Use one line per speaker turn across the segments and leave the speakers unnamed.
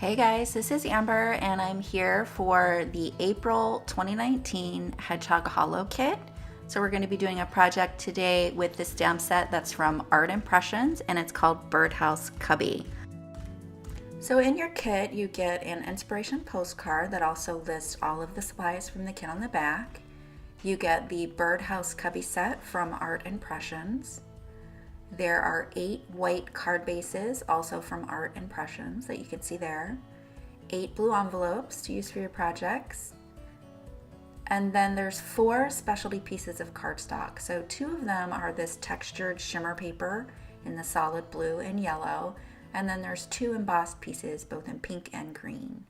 Hey guys, this is Amber and I'm here for the April 2019 Hedgehog Hollow Kit. So we're going to be doing a project today with the stamp set that's from Art Impressions and it's called Birdhouse Cubby. So in your kit you get an inspiration postcard that also lists all of the supplies from the kit on the back. You get the Birdhouse Cubby set from Art Impressions. There are 8 white card bases, also from Art Impressions, that you can see there. 8 blue envelopes to use for your projects. And then there's 4 specialty pieces of cardstock. So 2 of them are this textured shimmer paper in the solid blue and yellow. And then there's 2 embossed pieces, both in pink and green.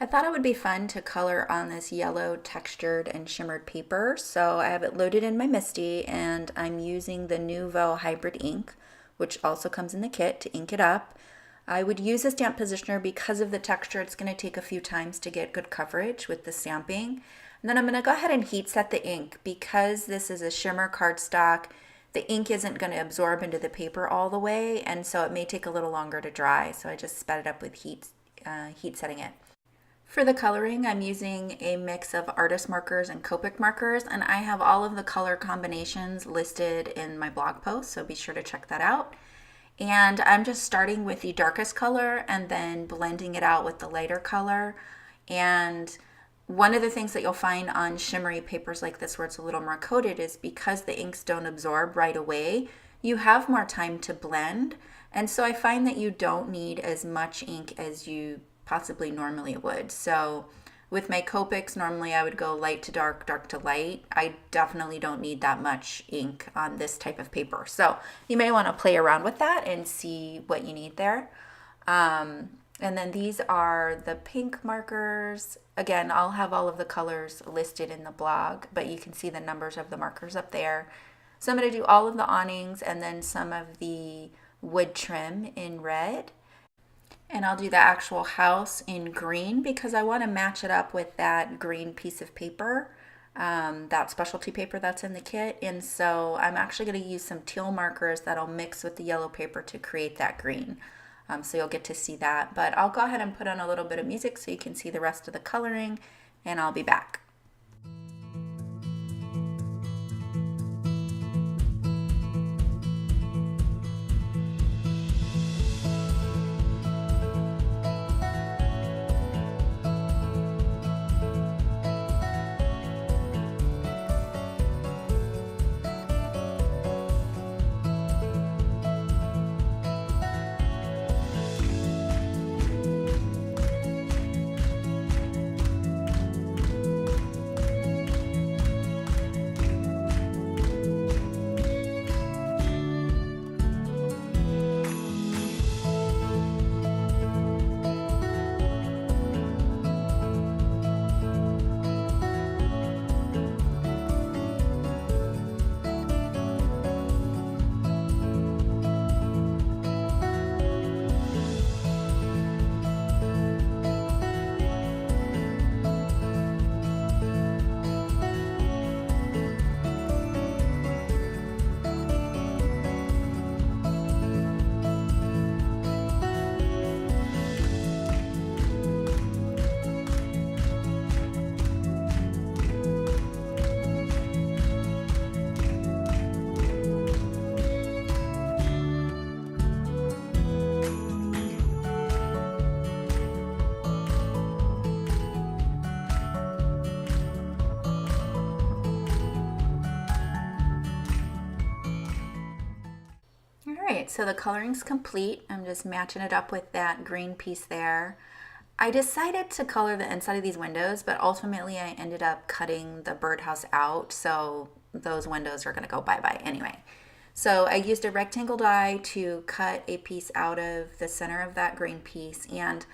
I thought it would be fun to color on this yellow textured and shimmered paper, so I have it loaded in my MISTI and I'm using the Nuvo hybrid ink, which also comes in the kit, to ink it up. I would use a stamp positioner because of the texture. It's going to take a few times to get good coverage with the stamping. And then I'm going to go ahead and heat set the ink. Because this is a shimmer cardstock, the ink isn't going to absorb into the paper all the way, and so it may take a little longer to dry, so I just sped it up with heat setting it. For the coloring, I'm using a mix of artist markers and Copic markers, and I have all of the color combinations listed in my blog post, so be sure to check that out. And I'm just starting with the darkest color and then blending it out with the lighter color. And one of the things that you'll find on shimmery papers like this where it's a little more coated is because the inks don't absorb right away, you have more time to blend. And so I find that you don't need as much ink as you possibly normally would. So with my Copics, normally I would go light to dark, dark to light. I definitely don't need that much ink on this type of paper. So you may want to play around with that and see what you need there. And then these are the pink markers. Again, I'll have all of the colors listed in the blog, but you can see the numbers of the markers up there. So I'm going to do all of the awnings and then some of the wood trim in red. And I'll do the actual house in green because I want to match it up with that green piece of paper, that specialty paper that's in the kit. And so I'm actually going to use some teal markers that'll mix with the yellow paper to create that green. So you'll get to see that. But I'll go ahead and put on a little bit of music so you can see the rest of the coloring, and I'll be back. Alright, so the coloring's complete. I'm just matching it up with that green piece there. I decided to color the inside of these windows, but ultimately I ended up cutting the birdhouse out, so those windows are going to go bye-bye anyway. So I used a rectangle die to cut a piece out of the center of that green piece, and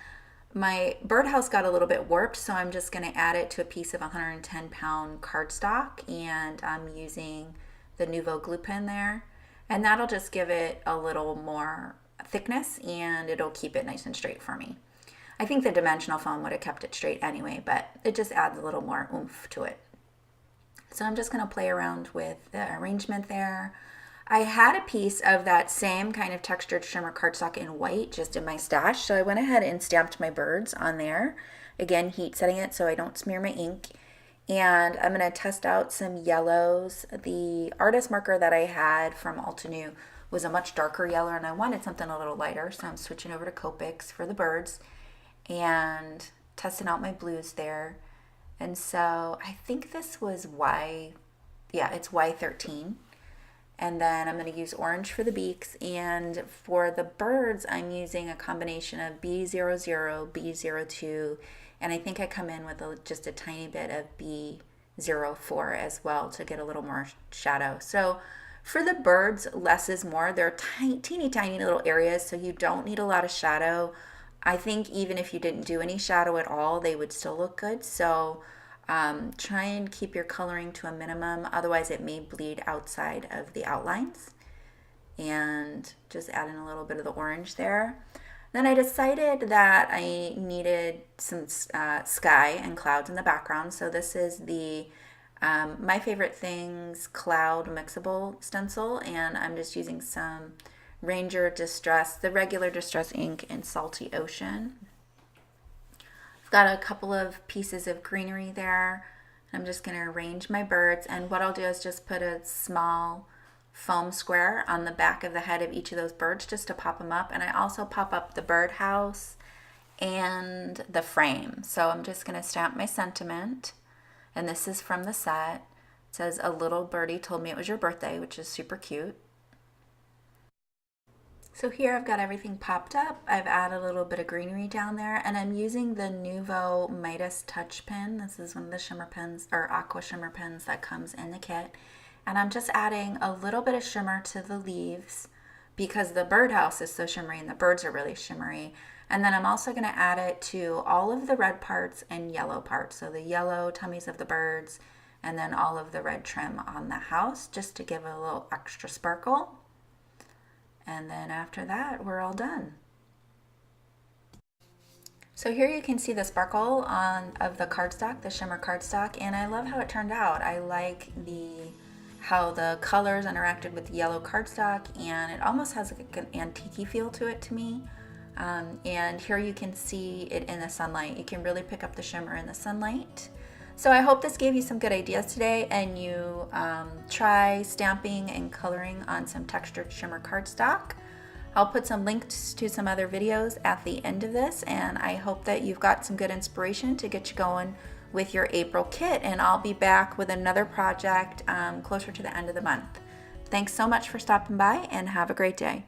my birdhouse got a little bit warped, so I'm just going to add it to a piece of 110-pound cardstock, and I'm using the Nuvo glue pen there. And that'll just give it a little more thickness and it'll keep it nice and straight for me. I think the dimensional foam would have kept it straight anyway, but it just adds a little more oomph to it. So I'm just going to play around with the arrangement there. I had a piece of that same kind of textured shimmer cardstock in white just in my stash, so I went ahead and stamped my birds on there. Again, heat setting it so I don't smear my ink. And I'm going to test out some yellows. The artist marker that I had from Altenew was a much darker yellow, and I wanted something a little lighter, so I'm switching over to Copics for the birds and testing out my blues there. And so I think this was it's Y13. And then I'm going to use orange for the beaks, and for the birds I'm using a combination of B00, B02, and I think I come in with just a tiny bit of B04 as well to get a little more shadow. So for the birds, less is more. They're teeny tiny little areas, so you don't need a lot of shadow. I think even if you didn't do any shadow at all, they would still look good. So try and keep your coloring to a minimum, otherwise it may bleed outside of the outlines. And just add in a little bit of the orange there. Then I decided that I needed some sky and clouds in the background. So this is the My Favorite Things Cloud Mixable Stencil, and I'm just using some Ranger Distress, the regular Distress ink in Salty Ocean. I've got a couple of pieces of greenery there. I'm just going to arrange my birds, and what I'll do is just put a small foam square on the back of the head of each of those birds just to pop them up. And I also pop up the birdhouse and the frame. So I'm just going to stamp my sentiment, and this is from the set. It says, "A little birdie told me it was your birthday," which is super cute. So here I've got everything popped up. I've added a little bit of greenery down there, and I'm using the Nuvo Midas touch pen. This is one of the shimmer pens, or Aqua shimmer pens, that comes in the kit. And I'm just adding a little bit of shimmer to the leaves because the birdhouse is so shimmery and the birds are really shimmery. And then I'm also going to add it to all of the red parts and yellow parts. So the yellow tummies of the birds and then all of the red trim on the house, just to give it a little extra sparkle. And then after that, we're all done. So here you can see the sparkle of the cardstock, the shimmer cardstock, and I love how it turned out. I like how the colors interacted with the yellow cardstock, and it almost has like an antique feel to it to me. And here you can see it in the sunlight. You can really pick up the shimmer in the sunlight. So I hope this gave you some good ideas today, and you try stamping and coloring on some textured shimmer cardstock. I'll put some links to some other videos at the end of this, and I hope that you've got some good inspiration to get you going with your April kit, and I'll be back with another project closer to the end of the month. Thanks so much for stopping by, and have a great day.